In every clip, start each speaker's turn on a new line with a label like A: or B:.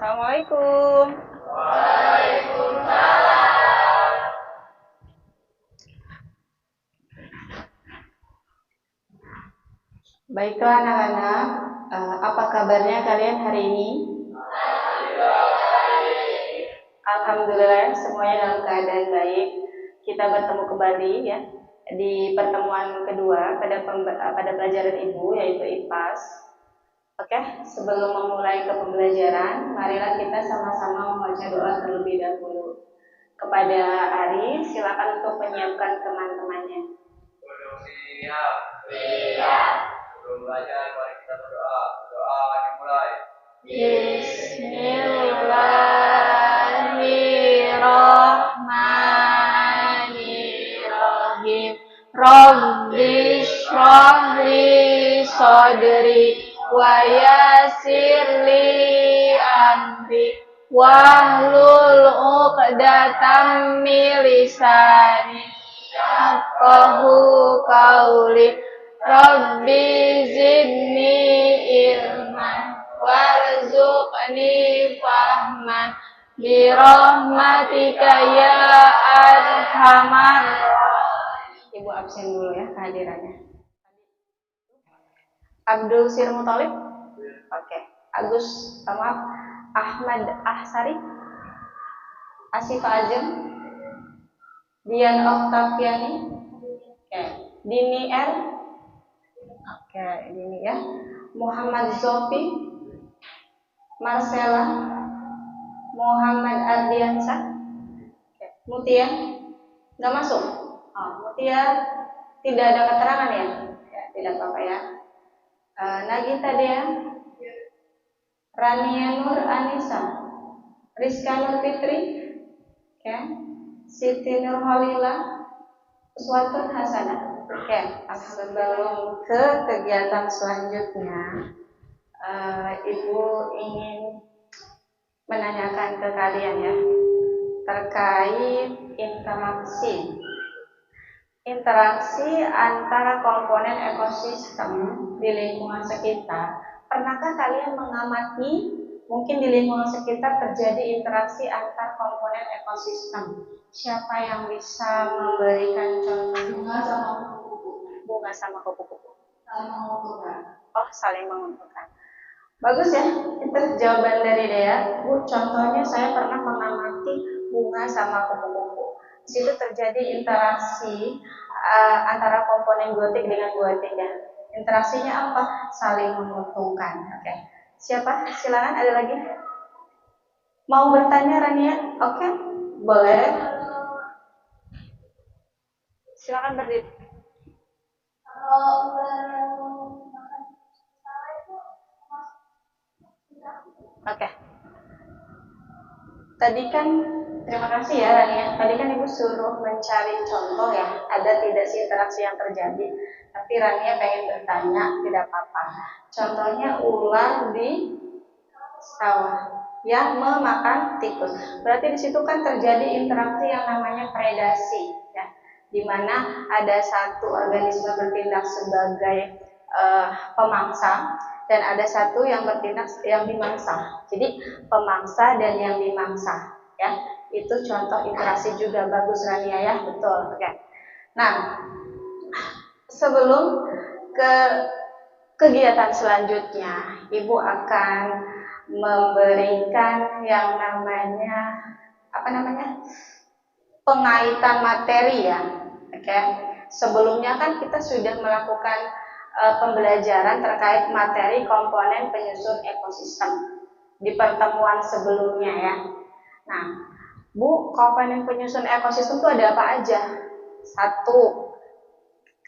A: Assalamualaikum.
B: Waalaikumsalam.
A: Baiklah anak-anak, apa kabarnya kalian hari ini? Alhamdulillah semuanya dalam keadaan baik. Kita bertemu kembali ya di pertemuan kedua pada pelajaran ibu yaitu IPAS. Oke, sebelum memulai ke pembelajaran, marilah kita sama-sama membaca doa terlebih dahulu. Kepada Ari, silakan untuk menyiapkan teman-temannya.
B: Siap. Siap. Sebelum belajar, mari kita berdoa. Doa dimulai.
A: Bismillahirrahmanirrahim. Rabbi shrah li sadri wa yassir li amri wahlul 'uqdatam min lisani yafqahu qawli. Rabbi zidni ilman warzuqni fahman birahmatika ya arhamar. Ibu absen dulu ya kehadirannya. Abdul Sir Muthalib? Oke. Ahmad Ahsari? Asifa Ajeng? Dian Oktaviani? Oke. Dini R? Oke, Dini ya. Muhammad Zofi? Marcella? Muhammad Ardiansyah? Oke. Mutia? Nggak masuk? Oh, Mutia tidak ada keterangan ya? Ya, tidak apa-apa ya. Nagita Dea, Rania Nur Anissa, Rizka Nur Fitri, okay. Siti Nur Holila, Uswatun Hasanah. Oke, sebelum ke kegiatan selanjutnya, Ibu ingin menanyakan ke kalian ya terkait interaksi antara komponen ekosistem di lingkungan sekitar. Pernahkah kalian mengamati mungkin di lingkungan sekitar terjadi interaksi antar komponen ekosistem? Siapa yang bisa memberikan contoh?
C: Bunga sama kupu-kupu.
A: Bunga sama kupu-kupu.
C: Saling menguntungkan.
A: Oh, saling menguntungkan. Bagus ya, itu jawaban dari Dea. Bu, contohnya saya pernah mengamati bunga sama kupu-kupu. Di situ terjadi interaksi antara komponen biotik dengan biotika. Interaksinya apa? Saling menguntungkan. Oke. Siapa? Silakan, ada lagi? Mau bertanya Rania? Oke, boleh. Silakan berdiri. Oke. Tadi kan terima kasih ya Rania. Tadi kan Ibu suruh mencari contoh ya. Ada tidak sih interaksi yang terjadi? Tapi Rania pengen bertanya, tidak apa-apa. Contohnya ular di sawah yang memakan tikus. Berarti di situ kan terjadi interaksi yang namanya predasi, ya. Di mana ada satu organisme bertindak sebagai pemangsa dan ada satu yang bertindak yang dimangsa. Jadi pemangsa dan yang dimangsa, ya. Itu contoh interaksi juga bagus Rania ya, betul. Oke. Nah, sebelum ke kegiatan selanjutnya, Ibu akan memberikan yang namanya pengaitan materi ya. Oke. Sebelumnya kan kita sudah melakukan pembelajaran terkait materi komponen penyusun ekosistem di pertemuan sebelumnya ya. Nah, Bu, komponen penyusun ekosistem itu ada apa aja? Satu,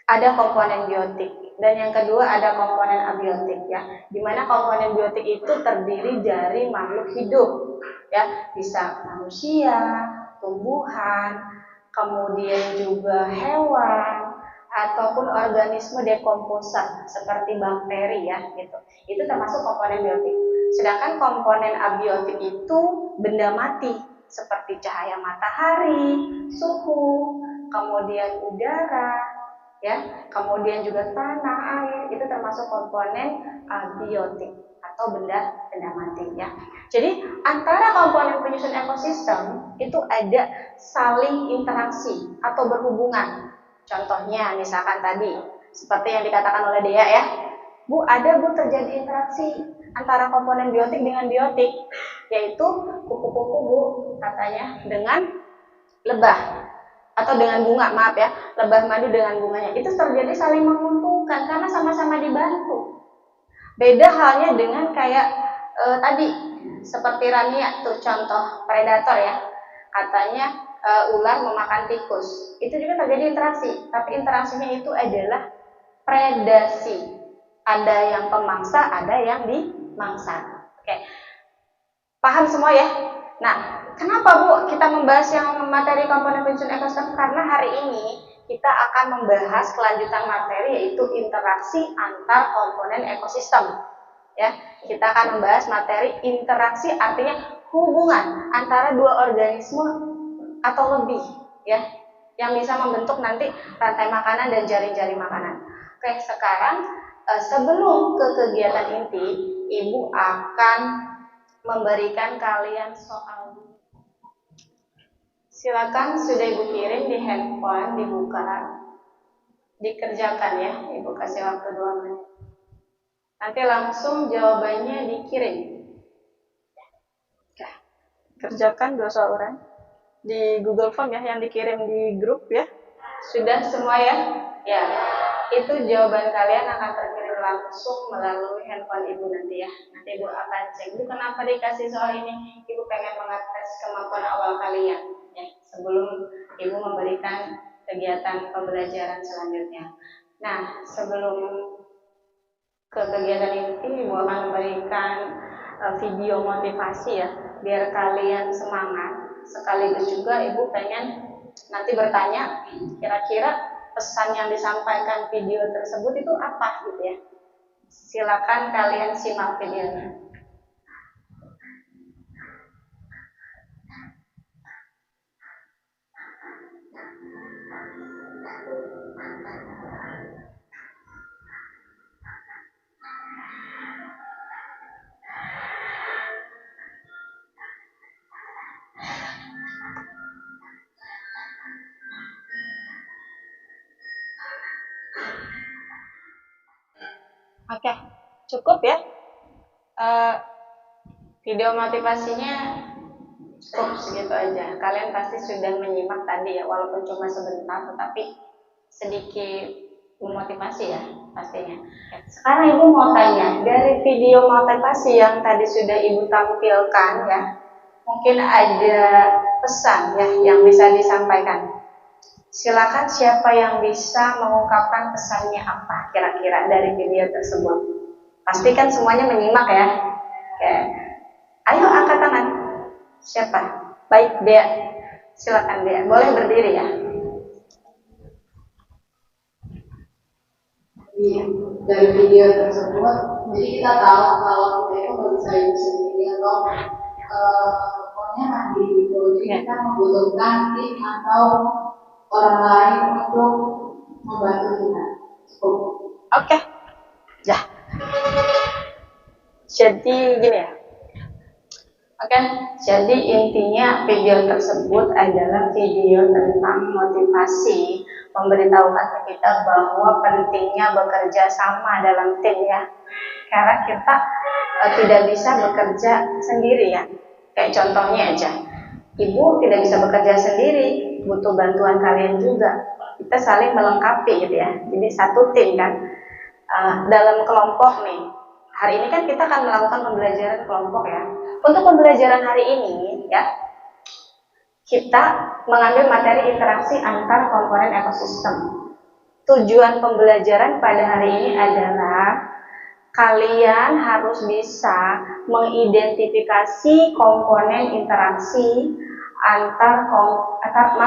A: ada komponen biotik dan yang kedua ada komponen abiotik ya. Dimana komponen biotik itu terdiri dari makhluk hidup ya, bisa manusia, tumbuhan, kemudian juga hewan ataupun organisme dekomposan seperti bakteri ya gitu. Itu termasuk komponen biotik. Sedangkan komponen abiotik itu benda mati seperti cahaya matahari, suhu, kemudian udara, ya, kemudian juga tanah, air, itu termasuk komponen abiotik atau benda mati ya. Jadi antara komponen penyusun ekosistem itu ada saling interaksi atau berhubungan. Contohnya misalkan tadi seperti yang dikatakan oleh Dea ya, Bu, terjadi interaksi antara komponen biotik dengan biotik, yaitu kupu-kupu Bu katanya dengan lebah atau dengan bunga, maaf ya, lebah madu dengan bunganya. Itu terjadi saling menguntungkan karena sama-sama dibantu. Beda halnya dengan kayak tadi seperti Rania tuh contoh predator ya. Katanya ular memakan tikus. Itu juga terjadi interaksi, tapi interaksinya itu adalah predasi. Ada yang pemangsa, ada yang dimangsa. Oke. Paham semua ya? Nah, kenapa Bu kita membahas yang materi komponen penyusun ekosistem? Karena hari ini kita akan membahas kelanjutan materi yaitu interaksi antar komponen ekosistem. Ya, kita akan membahas materi interaksi artinya hubungan antara dua organisme atau lebih ya yang bisa membentuk nanti rantai makanan dan jaring-jaring makanan. Oke, sekarang sebelum ke kegiatan inti, Ibu akan memberikan kalian soal. Silakan sudah Ibu kirim di handphone, dibuka, dikerjakan ya. Ibu kasih waktu 2 menit. Nanti langsung jawabannya dikirim. Oke. Kerjakan 2 soal orang di Google Form ya, yang dikirim di grup ya. Sudah semua ya? Ya. Itu jawaban kalian akan terkirim langsung melalui handphone Ibu nanti ya. Nanti Ibu akan cek, Bu, kenapa dikasih soal ini? Ibu pengen mengetes kemampuan awal kalian ya, sebelum Ibu memberikan kegiatan pembelajaran selanjutnya. Nah, sebelum ke kegiatan ini, Ibu akan memberikan video motivasi ya, biar kalian semangat. Sekaligus juga Ibu pengen nanti bertanya, kira-kira pesan yang disampaikan video tersebut itu apa gitu ya. Silakan kalian simak videonya. Oke, cukup ya. Video motivasinya cukup segitu aja. Kalian pasti sudah menyimak tadi ya, walaupun cuma sebentar, tetapi sedikit memotivasi ya pastinya. Sekarang Ibu mau tanya, dari video motivasi yang tadi sudah Ibu tampilkan ya, mungkin ada pesan ya yang bisa disampaikan. Silakan siapa yang bisa mengungkapkan pesannya apa kira-kira dari video tersebut. Pastikan semuanya menyimak ya. Oke. Ayo angkat tangan. Siapa? Baik, Dea. Silakan Dea. Boleh berdiri ya.
C: Dari video tersebut, jadi kita tahu kalau kita itu nggak bisa hidup sendiri atau pokoknya mandi gitu. Jadi kita membutuhkan tim atau orang lain untuk membantu kita.
A: Oke. Ya. Jadi gini ya. Oke, jadi intinya video tersebut adalah video tentang motivasi, memberitahukan ke kita bahwa pentingnya bekerja sama dalam tim ya. Karena kita tidak bisa bekerja sendiri ya. Kayak contohnya aja, Ibu tidak bisa bekerja sendiri, butuh bantuan kalian juga. Kita saling melengkapi gitu ya. Jadi satu tim kan. Dalam kelompok nih. Hari ini kan kita akan melakukan pembelajaran kelompok ya. Untuk pembelajaran hari ini ya, kita mengambil materi interaksi antar komponen ekosistem. Tujuan pembelajaran pada hari ini adalah kalian harus bisa mengidentifikasi komponen interaksi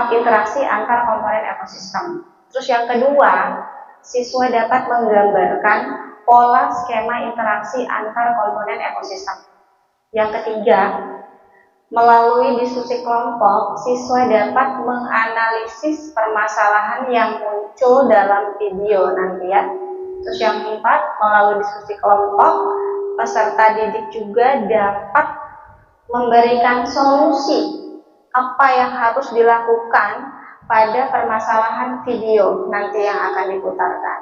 A: interaksi antar komponen ekosistem. Terus yang kedua, siswa dapat menggambarkan pola skema interaksi antar komponen ekosistem. Yang ketiga, melalui diskusi kelompok, siswa dapat menganalisis permasalahan yang muncul dalam video nanti ya. Terus yang keempat, melalui diskusi kelompok, peserta didik juga dapat memberikan solusi apa yang harus dilakukan pada permasalahan video nanti yang akan diputarkan.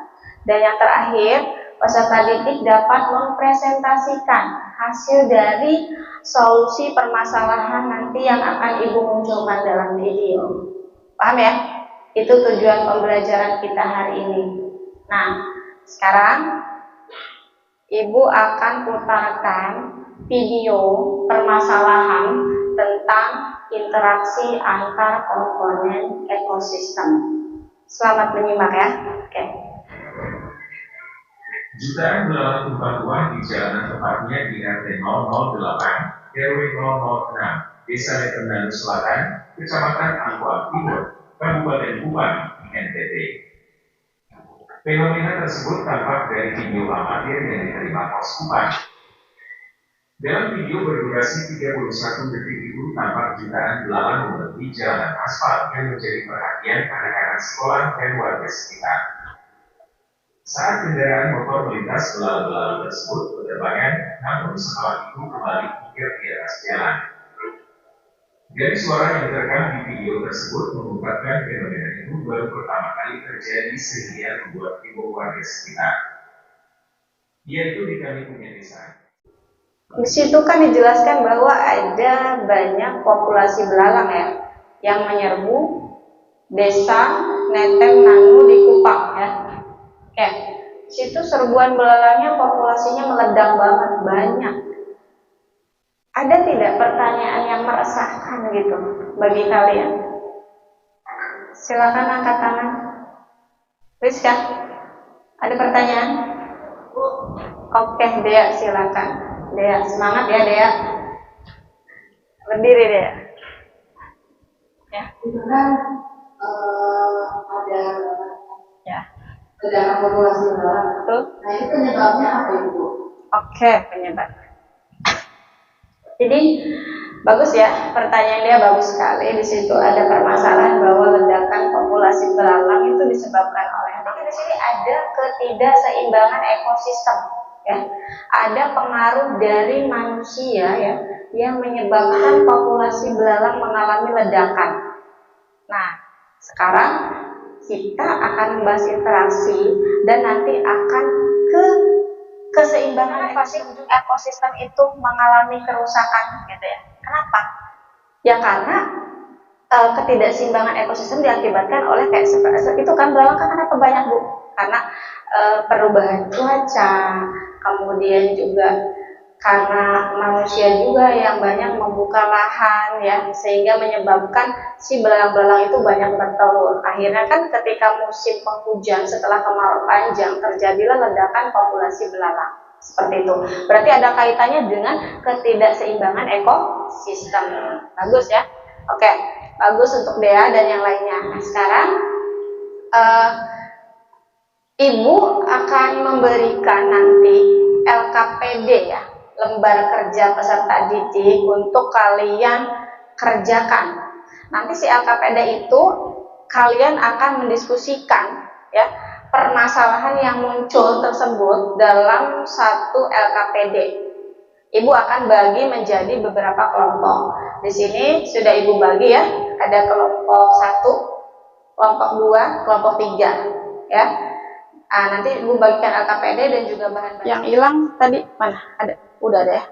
A: Dan yang terakhir, peserta didik dapat mempresentasikan hasil dari solusi permasalahan nanti yang akan Ibu munculkan dalam video. Paham ya? Itu tujuan pembelajaran kita hari ini. Nah, sekarang Ibu akan putarkan video permasalahan tentang interaksi antar komponen ekosistem. Selamat menyimak ya. Oke.
D: Jutaan belalang tumpah ruah di jalanan tepatnya di RT 008, RW 006, Desa Leterndalu Selatan, Kecamatan Angkuang Timur, Kabupaten Kupang, NTT. Fenomena tersebut tampak dari video amatir yang diterima Pos Kupang. Dalam video berdurasi 31 detik itu tampak jutaan belalang memenuhi jalanan aspal yang menjadi perhatian anak-anak sekolah dan warga sekitar. Saat kendaraan motor melintas, belalang-belalang tersebut berterbangan, namun setelah itu kembali pikir di atas jalan. Dari suara yang terekam di video tersebut mengungkapkan fenomena itu baru pertama kali terjadi sehingga membuat heboh warga sekitar, yaitu di kami punya desa.
A: Di situ kan dijelaskan bahwa ada banyak populasi belalang ya yang menyerbu desa Neteng Nanu di Kupang ya. Oke, situ serbuan belalangnya populasinya meledak banget, banyak. Ada tidak pertanyaan yang meresahkan gitu bagi kalian? Silakan angkat tangan. Rizka, ada pertanyaan? Oke, Dea silakan. Dea, semangat ya Dea. Berdiri Dea. Ya.
C: Itu kan ada
A: Ya.
C: ledakan populasi belalang.
A: Betul.
C: Nah, itu penyebabnya apa Ibu?
A: Oke, penyebab. Jadi bagus ya, pertanyaan dia bagus sekali. Di situ ada permasalahan bahwa ledakan populasi belalang itu disebabkan oleh. Tapi di sini ada ketidakseimbangan ekosistem, ya. Ada pengaruh dari manusia ya yang menyebabkan populasi belalang mengalami ledakan. Nah, sekarang kita akan membahas interaksi dan nanti akan ke keseimbangan ekosistem itu mengalami kerusakan gitu ya. Kenapa? Ya karena ketidakseimbangan ekosistem diakibatkan oleh kayak seperti itu kan belalang kan kenapa banyak Bu? Karena perubahan cuaca, kemudian juga karena manusia juga yang banyak membuka lahan ya sehingga menyebabkan si belalang-belalang itu banyak bertelur. Akhirnya kan ketika musim penghujan setelah kemarau panjang terjadilah ledakan populasi belalang. Seperti itu. Berarti ada kaitannya dengan ketidakseimbangan ekosistem. Bagus ya. Oke, bagus untuk Dea dan yang lainnya. Nah, sekarang Ibu akan memberikan nanti LKPD ya, lembar kerja peserta didik untuk kalian kerjakan. Nanti si LKPD itu kalian akan mendiskusikan ya permasalahan yang muncul tersebut dalam satu LKPD. Ibu akan bagi menjadi beberapa kelompok. Di sini sudah Ibu bagi ya, ada kelompok 1, kelompok 2, kelompok 3 ya. Nanti Ibu bagikan LKPD dan juga bahan-bahan. Yang hilang tadi mana? Ada. Udah ada ya.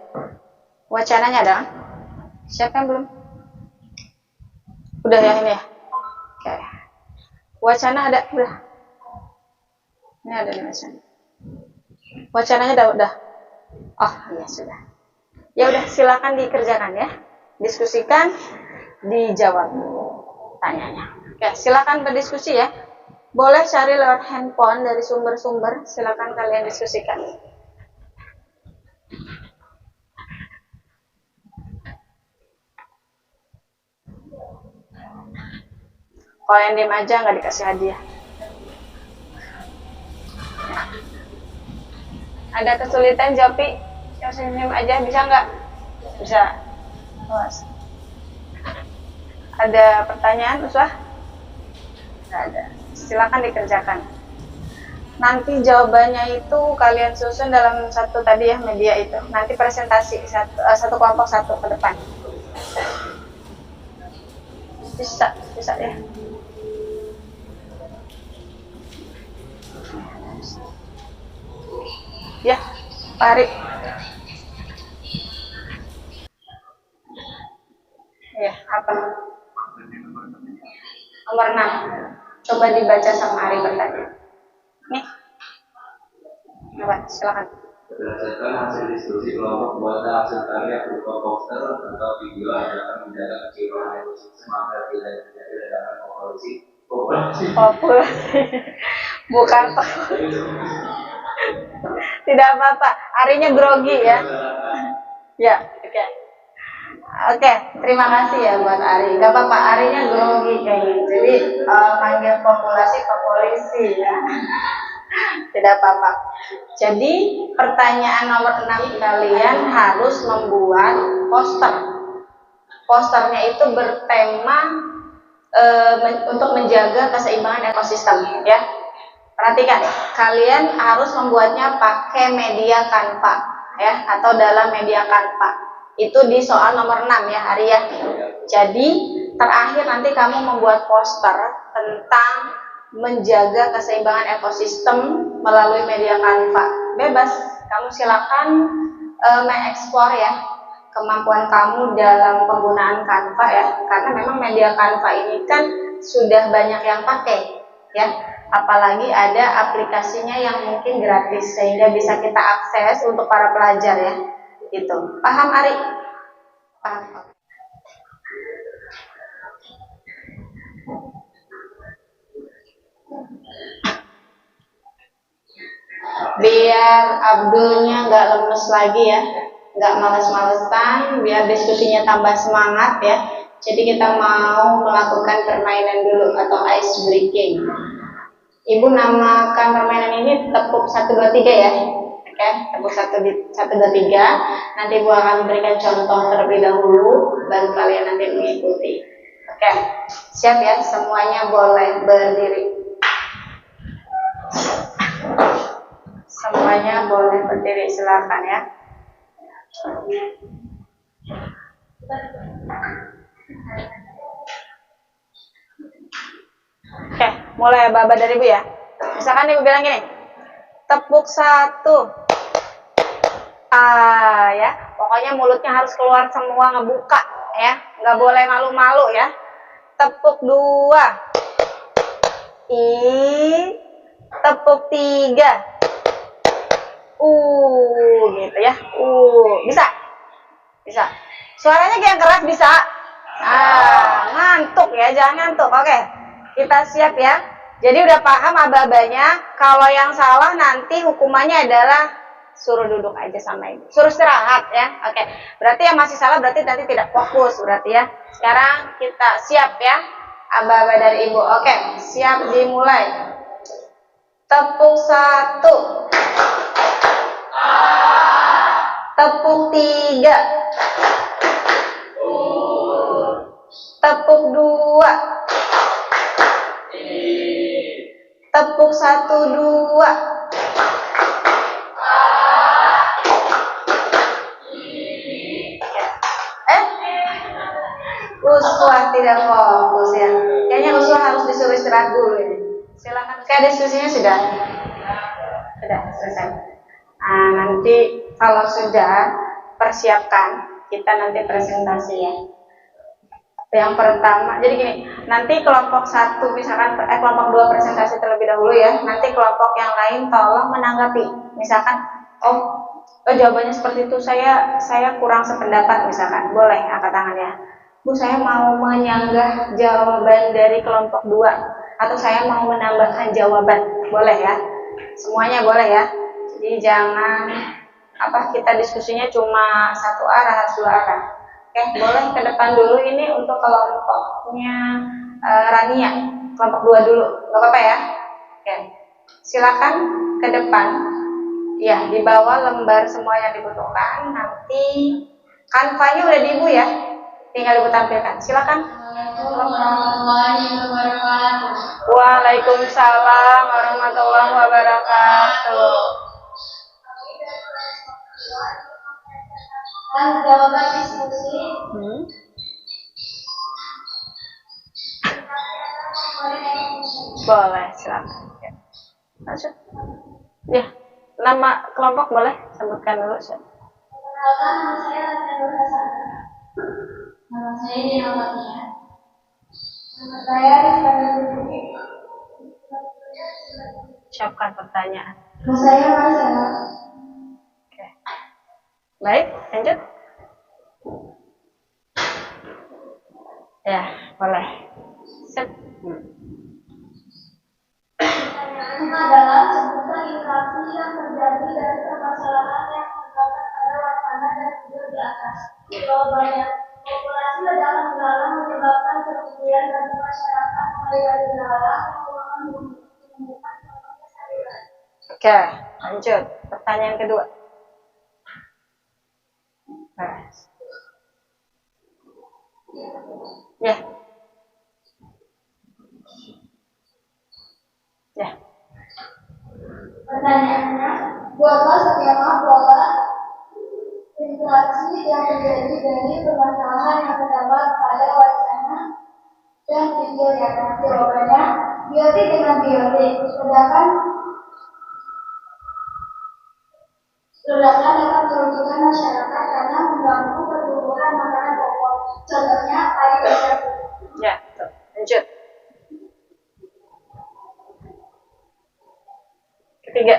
A: Wacananya ada kan? Siapa yang belum? Udah yang ini ya? Oke. Wacana ada? Udah. Ini ada nih wacana. Wacananya udah. Oh iya sudah. Ya udah silakan dikerjakan ya. Diskusikan, dijawab tanyanya. Oke, silakan berdiskusi ya. Boleh cari lewat handphone dari sumber-sumber, silakan kalian diskusikan. Kalau yang diem aja nggak dikasih hadiah. Ada kesulitan Jopi? Yang senyum aja bisa nggak? Bisa. Awas. Ada pertanyaan Uswah? Nggak ada. Silakan dikerjakan. Nanti jawabannya itu kalian susun dalam satu tadi ya, media itu. Nanti presentasi satu kelompok satu ke depan. Bisa ya. Ya, Pak Ari. Ya, apa? Nomor 6. Coba dibaca sama Ari bertanya. Nih. Coba, silakan.
B: Berdasarkan hasil diskusi kelompok buat hasil karya berupa poster atau video yang akan menjaga kejiwaan ekosistem agar tidak terjadi ledakan
A: populasi. Bukan. Tidak apa-apa. Arinya grogi ya. Ya, oke. Oke, terima kasih ya buat Ari. Gak apa-apa, Arinya grogi kayaknya. Jadi panggil populasi ke polisi ya. Tidak apa-apa. Jadi pertanyaan nomor 6 kalian harus membuat poster. Posternya itu bertema untuk menjaga keseimbangan ekosistem ya. Perhatikan, kalian harus membuatnya pakai media Canva ya, atau dalam media Canva. Itu di soal nomor 6 ya, Ari ya. Jadi terakhir nanti kamu membuat poster tentang menjaga keseimbangan ekosistem melalui media Canva. Bebas, kamu silakan mengeksplor ya kemampuan kamu dalam penggunaan Canva ya, karena memang media Canva ini kan sudah banyak yang pakai ya, apalagi ada aplikasinya yang mungkin gratis sehingga bisa kita akses untuk para pelajar ya, gitu. Paham Ari? Paham. Biar Abdulnya nggak lemes lagi ya, nggak males-malesan, biar diskusinya tambah semangat ya. Jadi kita mau melakukan permainan dulu atau ice breaking. Ibu namakan permainan ini tepuk 1, 2, 3 ya. Oke, tepuk 1, 2, 3. Nanti Ibu akan memberikan contoh terlebih dahulu, baru kalian nanti mengikuti. Oke, siap ya, semuanya boleh berdiri. Semuanya boleh berdiri, silakan ya. Oke, mulai Baba dari Ibu ya. Misalkan Ibu bilang gini, tepuk 1. Ya, pokoknya mulutnya harus keluar semua, ngebuka ya, nggak boleh malu-malu ya. Tepuk 2. Tepuk 3. Gitu ya. Bisa. Suaranya kayak keras bisa. Ngantuk ya, jangan ngantuk. Oke, kita siap ya. Jadi udah paham aba-abanya. Kalau yang salah nanti hukumannya adalah suruh duduk aja sama Ibu. Suruh istirahat ya. Oke. Berarti yang masih salah berarti nanti tidak fokus berarti ya. Sekarang kita siap ya. Aba-aba dari Ibu. Oke, siap dimulai. Tepuk 1. Tepuk 3. Tepuk 2. Tepuk 1, 2. Uswah tidak fokus ya. Kayaknya Uswah harus disuruh istirahat dulu ini. Silakan. Kayak diskusinya sudah selesai. Nanti kalau sudah persiapkan, kita nanti presentasi ya. Yang pertama, jadi gini, nanti kelompok 1 misalkan kelompok 2 presentasi terlebih dahulu ya. Nanti kelompok yang lain tolong menanggapi. Misalkan, jawabannya seperti itu, saya kurang sependapat misalkan. Boleh angkat tangan ya. Bu, saya mau menyanggah jawaban dari kelompok 2 atau saya mau menambahkan jawaban. Boleh ya. Semuanya boleh ya. Jadi jangan kita diskusinya cuma satu arah, harus 2 arah. Oke, boleh ke depan dulu ini untuk kelompoknya Rania, kelompok 2 dulu, nggak apa-apa ya? Oke, silakan ke depan. Ya, di bawah lembar semua yang dibutuhkan. Nanti Canva-nya udah di Ibu ya, tinggal Ibu tampilkan. Silakan.
C: warahmatullahi wabarakatuh.
A: Waalaikumsalam warahmatullahi wabarakatuh.
C: Jawaban diskusi.
A: Boleh, silakan. Ya. Masuk. Ya, nama kelompok boleh sebutkan dulu.
C: Perkenalkan, nama saya Nur Hasanah. Nama saya Dina Fatia. Nama saya Rizka Nurul.
A: Siapkan pertanyaan.
C: Nama saya Marcella.
A: Oke. Baik, lanjut. Ya, boleh. Sip.
C: Pertanyaannya adalah sebutkan interaksi yang terjadi dari permasalahan yang terdapat pada wacana dan video di atas. Jawabannya, populasi ledakan belalang menyebabkan kerugian bagi masyarakat mulai dari belalang yang merupakan menemukan contohnya sayuran.
A: Oke, lanjut. Pertanyaan kedua. Ya. Ya.
C: Pertanyaannya, buatlah skema pola interaksi yang terjadi dari permasalahan yang terdapat pada wacana dan video di atas. Jawabannya, biotik dengan biotik. Ledakan dapat merugikan masyarakat karena mengganggu pertumbuhan makanan pokok. Contohnya, padi bersatu.
A: Ya, tuh. Lanjut. Ketiga.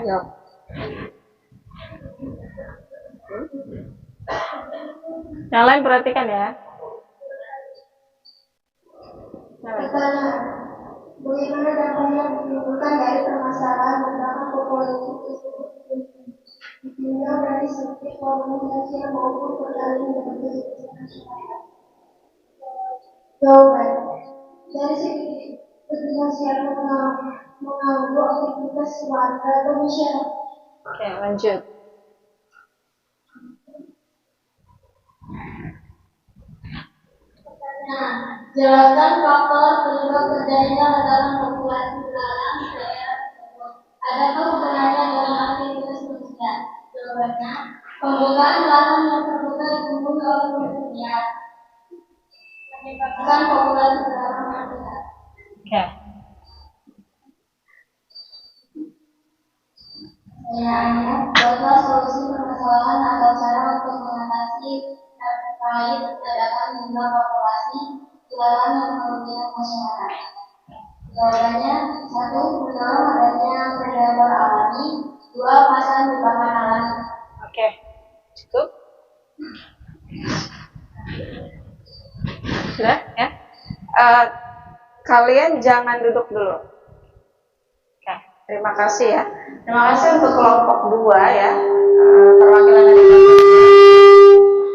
A: No. Yang lain perhatikan ya.
C: Pertanyaan, bagaimana dampaknya ditimbulkan dari permasalahan tentang populasi tersebut ditinjau dari segi komunikasi maupun perjalanan dengan masyarakat? Jawaban, dari segi komunikasi mengganggu aktivitas warga atau masyarakat.
A: Oke, lanjut.
C: Nah, jelaskan faktor penyebab terjadinya ledakan populasi belalang di daerah tersebut. Adakah hubungannya dengan aktivitas manusia? Jawabannya, pembukaan belalang yang terbuka dikumpul oleh manusia menyebabkan populasi belalang meningkat.
A: Oke.
C: Pertanyaannya, buatlah solusi permasalahan atau cara untuk mengatasi terkait ledakan jumlah populasi belalang yang merugikan masyarakat. Jawabannya, 1. Mendorong adanya predator alami. 2. Pasang jebakan alami.
A: Oke. Cukup? Sudah ya? Kalian jangan duduk dulu. Oke, terima kasih ya. Terima kasih untuk kelompok 2 ya. Perwakilan dari kelompok 2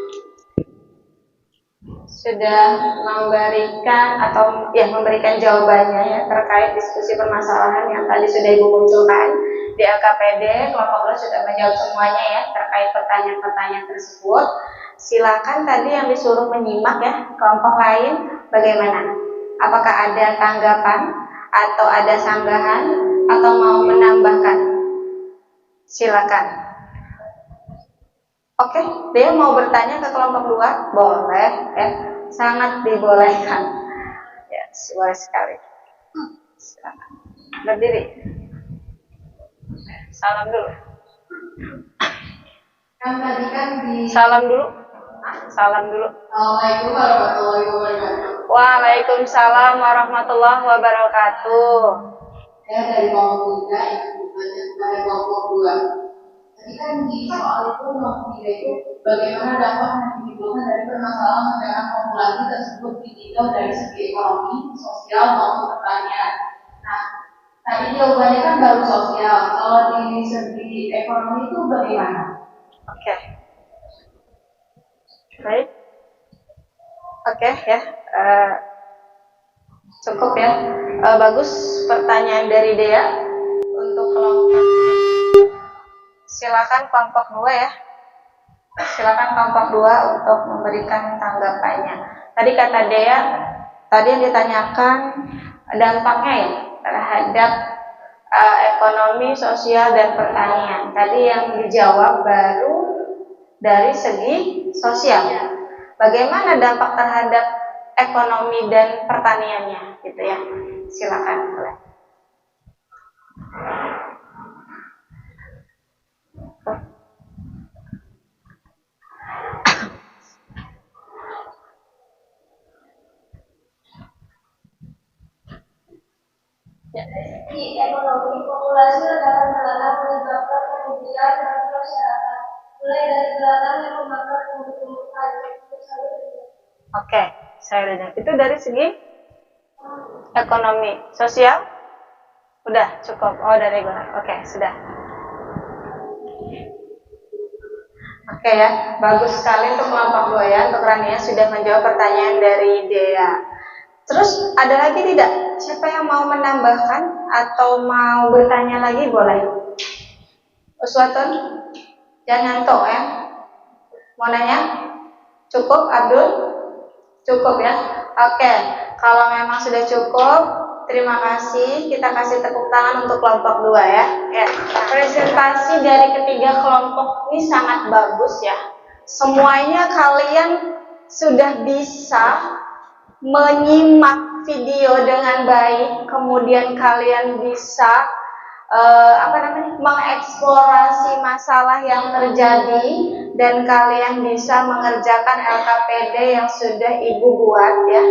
A: sudah memberikan jawabannya ya terkait diskusi permasalahan yang tadi sudah Ibu munculkan di LKPD. Kelompok 2 sudah menjawab semuanya ya terkait pertanyaan-pertanyaan tersebut. Silakan tadi yang disuruh menyimak ya, kelompok lain bagaimana? Apakah ada tanggapan atau ada sanggahan atau mau menambahkan? Silakan. Oke, dia mau bertanya ke kelompok 2? Boleh ya, sangat dibolehkan. Ya, boleh sekali. Silakan. Berdiri. Salam dulu.
C: Kan tadi kan di
A: Salam dulu. Salam dulu.
C: Assalamualaikum warahmatullahi wabarakatuh.
A: Waalaikumsalam warahmatullahi wabarakatuh.
C: Saya dari kelompok 3 yang dari kelompok 2. Tadi kan di soal itu kelompok 3 itu bagaimana dampak yang ditimbulkan dari permasalahan ledakan populasi tersebut ditinjau dari segi ekonomi, sosial maupun pertanian. Nah, tadi jawabannya kan baru sosial. Kalau di segi ekonomi itu bagaimana?
A: Oke. Baik. Oke ya. Cukup ya. Bagus pertanyaan dari Dea untuk kelompok. Silakan kelompok 2 ya. Silakan kelompok 2 untuk memberikan tanggapannya. Tadi kata Dea, tadi yang ditanyakan dampaknya ya terhadap ekonomi, sosial, dan pertanian. Tadi yang dijawab baru dari segi sosial. Bagaimana dampak terhadap ekonomi dan pertaniannya, gitu ya. Silakan boleh.
E: Dari segi ekonomi, populasi ledakan belalang menyebabkan kemudian dan masyarakat, mulai dari belalang yang memakan tumbuh-tumbuhan.
A: Oke, saya dengar. Itu dari segi ekonomi, sosial, udah cukup. Oh, dari gue. Oke, sudah. Oke ya, bagus sekali untuk kelompok 2 ya. Untuk Rania sudah menjawab pertanyaan dari Dea. Terus ada lagi tidak? Siapa yang mau menambahkan atau mau bertanya lagi boleh. Uswatun, jangan ngantuk ya. Mau nanya? Cukup, Abdul? Cukup ya. Oke, kalau memang sudah cukup, terima kasih. Kita kasih tepuk tangan untuk kelompok 2 ya. Presentasi dari ketiga kelompok ini sangat bagus ya. Semuanya kalian sudah bisa menyimak video dengan baik, kemudian kalian bisa mengeksplorasi masalah yang terjadi, dan kalian bisa mengerjakan LKPD yang sudah Ibu buat ya.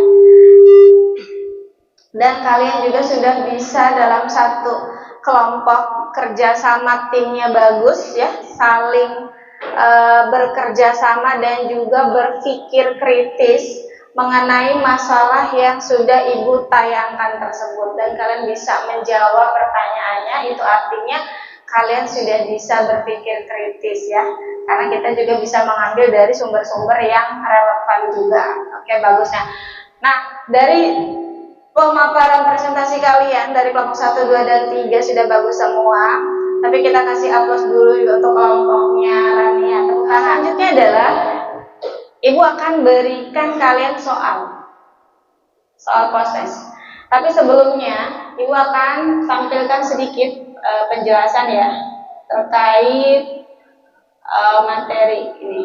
A: Dan kalian juga sudah bisa dalam satu kelompok kerjasama, timnya bagus ya, saling bekerja sama dan juga berpikir kritis mengenai masalah yang sudah Ibu tayangkan tersebut, dan kalian bisa menjawab pertanyaannya. Itu artinya kalian sudah bisa berpikir kritis ya, karena kita juga bisa mengambil dari sumber-sumber yang relevan juga. Oke, bagusnya. Nah, dari pemaparan presentasi kalian dari kelompok 1, 2, dan 3 sudah bagus semua. Tapi kita kasih aplaus dulu untuk kelompoknya Rania. Selanjutnya adalah Ibu akan berikan kalian soal proses. Tapi sebelumnya Ibu akan tampilkan sedikit penjelasan ya terkait materi ini.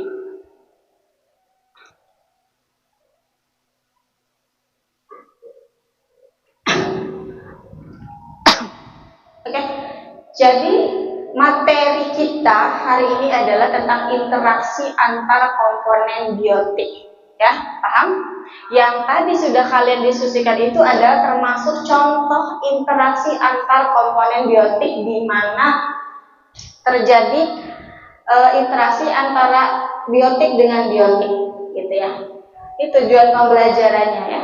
A: Oke, jadi materi kita hari ini adalah tentang interaksi antar komponen biotik, ya, paham? Yang tadi sudah kalian diskusikan itu adalah termasuk contoh interaksi antar komponen biotik di mana terjadi interaksi antara biotik dengan biotik, gitu ya. Itu tujuan pembelajarannya ya.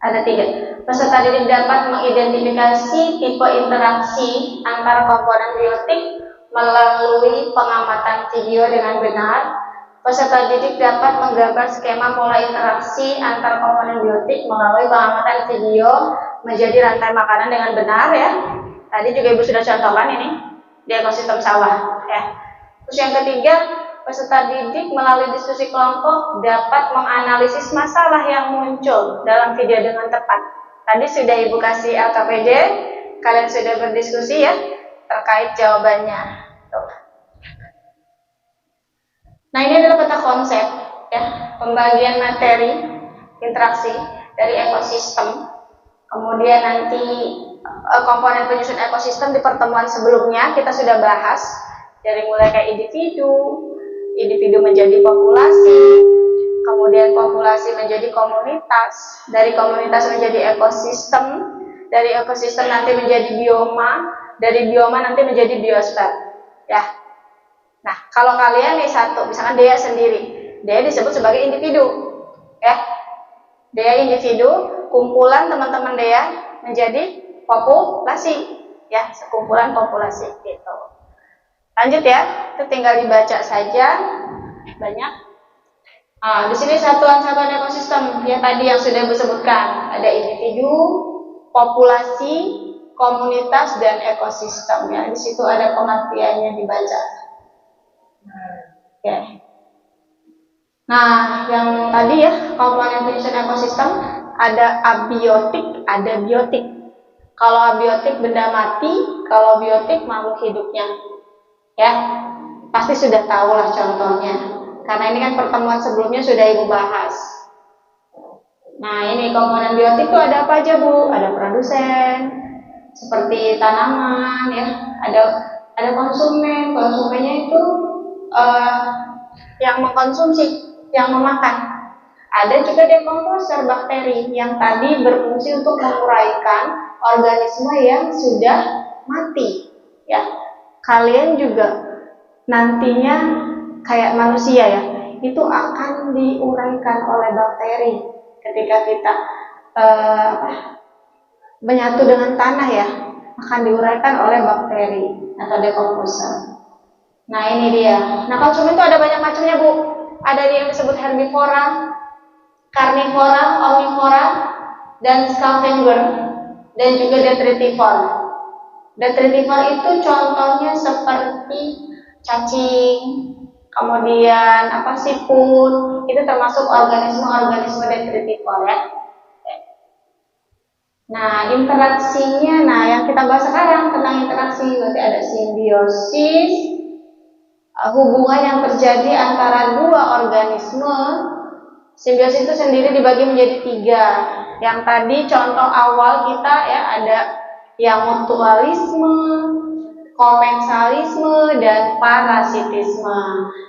A: Ada 3. Peserta didik dapat mengidentifikasi tipe interaksi antar komponen biotik melalui pengamatan video dengan benar. Peserta didik dapat menggambar skema pola interaksi antar komponen biotik melalui pengamatan video menjadi rantai makanan dengan benar ya. Tadi juga Ibu sudah contohkan ini di ekosistem sawah ya. Terus yang ketiga, peserta didik melalui diskusi kelompok dapat menganalisis masalah yang muncul dalam video dengan tepat. Tadi sudah Ibu kasih LKPD, kalian sudah berdiskusi ya terkait jawabannya. Tuh. Nah, ini adalah peta konsep ya, pembagian materi interaksi dari ekosistem. Kemudian nanti komponen penyusun ekosistem di pertemuan sebelumnya kita sudah bahas dari mulai kayak individu menjadi populasi, kemudian populasi menjadi komunitas, dari komunitas menjadi ekosistem, dari ekosistem nanti menjadi bioma, dari bioma nanti menjadi biosfer. Ya. Nah, kalau kalian nih satu, misalkan Dea sendiri, Dea disebut sebagai individu, ya. Dea individu, kumpulan teman-teman Dea menjadi populasi, ya, sekumpulan populasi gitu. Lanjut ya, itu tinggal dibaca saja banyak. Di sini satuan-satuan ekosistem ya tadi yang sudah disebutkan, ada individu, populasi, komunitas, dan ekosistem ya. Di situ ada pengertiannya dibaca. Oke. Nah, yang tadi ya, komponen penyusun ekosistem ada abiotik, ada biotik. Kalau abiotik benda mati, kalau biotik makhluk hidupnya. Ya, pasti sudah tahu lah contohnya. Karena ini kan pertemuan sebelumnya sudah Ibu bahas. Nah, ini komponen biotik itu ada apa aja, Bu? Ada produsen, seperti tanaman ya, ada konsumen. Konsumennya itu yang mengkonsumsi, yang memakan. Ada juga dekomposer bakteri yang tadi berfungsi untuk menguraikan organisme yang sudah mati. Ya, kalian juga nantinya kayak manusia ya, itu akan diuraikan oleh bakteri ketika kita menyatu dengan tanah ya, akan diuraikan oleh bakteri atau dekomposer. Nah ini dia. Nah konsumen itu ada banyak macamnya Bu. Ada yang disebut herbivora, karnivora, omnivora, dan scavenger, dan juga detritivor. Detritivor itu contohnya seperti cacing, kemudian siput, itu termasuk organisme detritivor ya. Nah interaksinya, yang kita bahas sekarang tentang interaksi, berarti ada simbiosis, hubungan yang terjadi antara dua organisme. Simbiosis itu sendiri dibagi menjadi 3. Yang tadi contoh awal kita ya, ada yang mutualisme, komensalisme, dan parasitisme.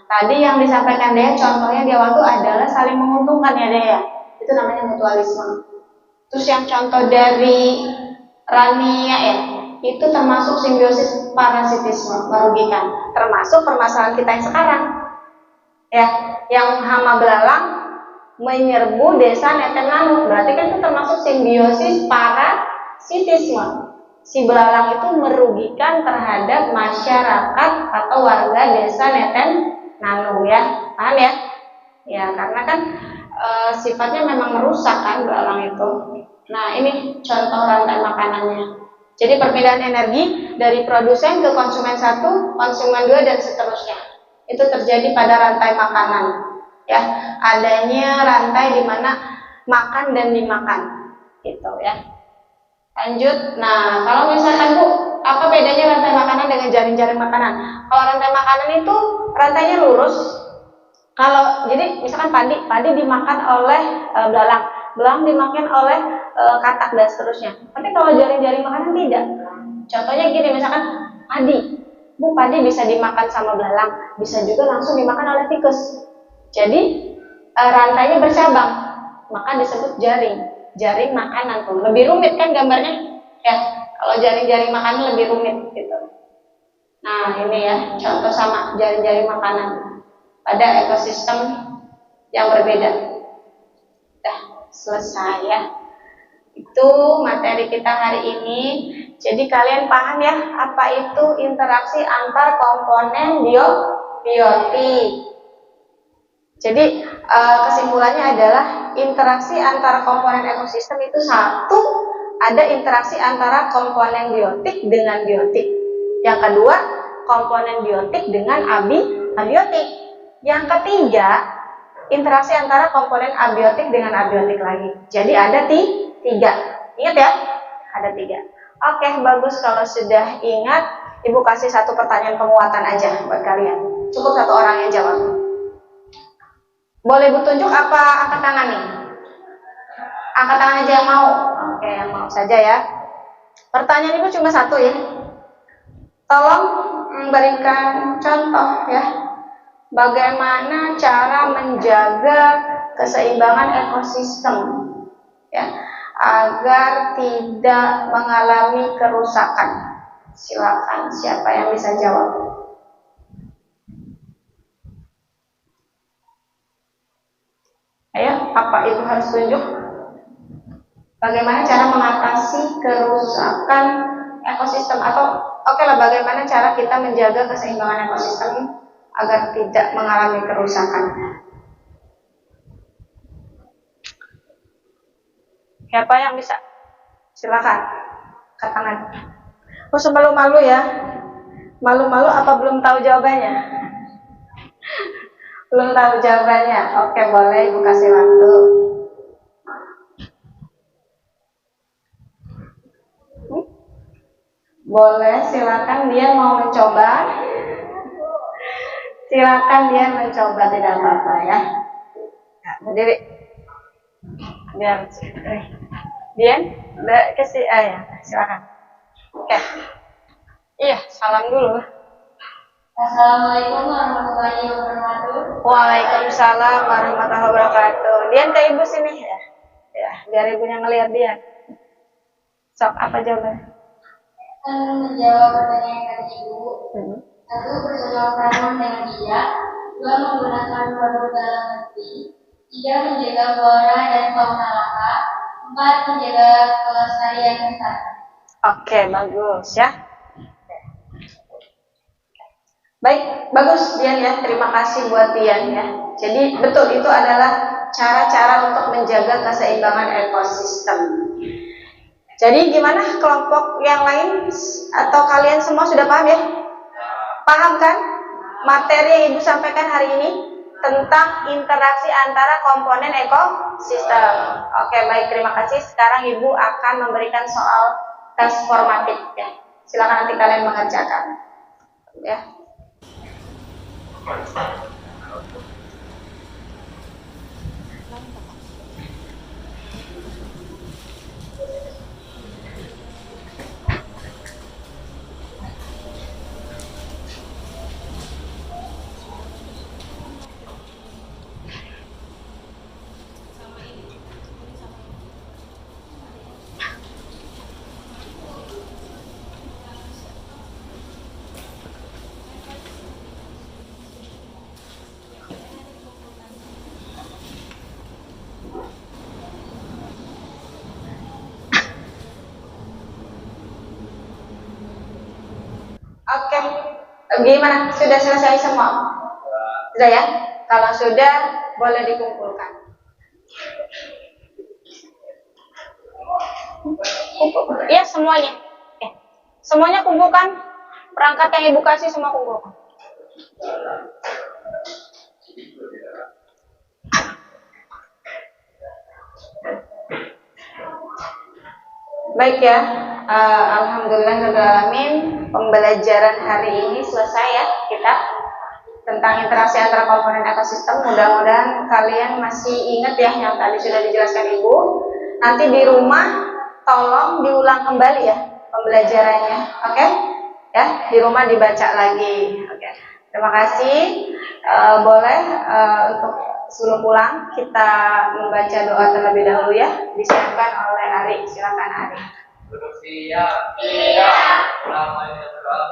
A: Tadi yang disampaikan Dea contohnya di awal itu adalah saling menguntungkan ya Dea, itu namanya mutualisme. Terus yang contoh dari Rania ya, itu termasuk simbiosis parasitisme, merugikan. Termasuk permasalahan kita yang sekarang ya, yang hama belalang menyerbu desa Neten Lanut, berarti kan itu termasuk simbiosis parasitisme. Si belalang itu merugikan terhadap masyarakat atau warga desa Neten Lanut ya, paham ya? Ya karena kan sifatnya memang merusak kan belalang itu. Nah ini contoh rantai makanannya. Jadi perpindahan energi dari produsen ke konsumen 1, konsumen 2, dan seterusnya. Itu terjadi pada rantai makanan. Ya, adanya rantai di mana makan dan dimakan. Gitu ya. Lanjut. Nah, kalau misalkan Bu, apa bedanya rantai makanan dengan jaring-jaring makanan? Kalau rantai makanan itu rantainya lurus. Kalau jadi misalkan padi dimakan oleh belang dimakan oleh katak dan seterusnya. Tapi kalau jaring-jaring makanan tidak. Contohnya gini, misalkan padi bisa dimakan sama belalang, bisa juga langsung dimakan oleh tikus. Jadi rantainya bercabang, maka disebut jaring makanan tuh. Lebih rumit kan gambarnya? Ya, kalau jaring-jaring makanan lebih rumit gitu. Nah ini ya contoh sama jaring-jaring makanan pada ekosistem yang berbeda. Udah selesai ya. Itu materi kita hari ini. Jadi kalian paham ya apa itu interaksi antar komponen biotik. Jadi kesimpulannya adalah interaksi antara komponen ekosistem itu satu, ada interaksi antara komponen biotik dengan biotik. Yang kedua, komponen biotik dengan abiotik. Yang ketiga, interaksi antara komponen abiotik dengan abiotik lagi. Jadi ada 3. Ingat ya? Ada 3. Oke, bagus kalau sudah ingat. Ibu kasih satu pertanyaan penguatan aja buat kalian. Cukup 1 orang yang jawab. Boleh Ibu tunjuk apa angkat tangan nih? Angkat tangan aja yang mau. Oke, yang mau saja ya. Pertanyaan Ibu cuma 1 ya. Tolong berikan contoh ya. Bagaimana cara menjaga keseimbangan ekosistem ya, agar tidak mengalami kerusakan. Silakan, siapa yang bisa jawab? Ayo, apa itu harus tunjuk? Bagaimana cara mengatasi kerusakan ekosistem, atau lah bagaimana cara kita menjaga keseimbangan ekosistem agar tidak mengalami kerusakan. Siapa yang bisa? Silakan, angkat tangan. Usah malu-malu ya. Malu-malu apa belum tahu jawabannya? Belum tahu jawabannya? Oke, boleh Ibu kasih waktu. Boleh, silakan dia mau mencoba. Silakan dia mencoba, tidak apa-apa ya. Berdiri. Biar Dian, kasih ya, silakan. Oke. Iya, salam dulu.
E: Assalamualaikum warahmatullahi wabarakatuh.
A: Waalaikumsalam warahmatullahi wabarakatuh. Dian ke ibu sini ya. Ya, biar ibunya ngelihat Dian. Sok, apa jawabannya?
E: Akan menjawab pertanyaan dari Ibu. Satu, bercocok tanam dengan bijak. Dua, menggunakan produk dalam negeri. Tiga, menjaga flora dan fauna lokal. Empat, menjaga kelestarian wisata.
A: Oke, bagus ya. Baik, bagus Dian ya. Terima kasih buat Dian ya. Jadi betul itu adalah cara-cara untuk menjaga keseimbangan ekosistem. Jadi gimana kelompok yang lain atau kalian semua sudah paham ya? Paham kan? Materi yang Ibu sampaikan hari ini tentang interaksi antara komponen ekosistem. Oke, baik, terima kasih. Sekarang Ibu akan memberikan soal tes formatif ya. Silakan nanti kalian mengerjakan. Ya. Oke, gimana? Sudah selesai semua? Sudah ya? Kalau sudah, boleh dikumpulkan. Iya, semuanya. Semuanya kumpulkan. Perangkat yang Ibu kasih semua kumpulkan. Baik ya, alhamdulillahirrahmanirrahim. Pembelajaran hari ini selesai ya kita tentang interaksi antara komponen ekosistem. Mudah-mudahan kalian masih ingat ya yang tadi sudah dijelaskan Ibu. Nanti di rumah tolong diulang kembali ya pembelajarannya, oke? Ya, di rumah dibaca lagi, oke? Terima kasih. Boleh untuk sebelum pulang kita membaca doa terlebih dahulu ya, disiapkan oleh Ari. Silakan Ari.
B: Siap. Namanya berat.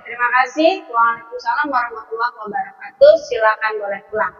A: Terima kasih. Waalaikumsalam warahmatullahi wabarakatuh. Silakan boleh pulang.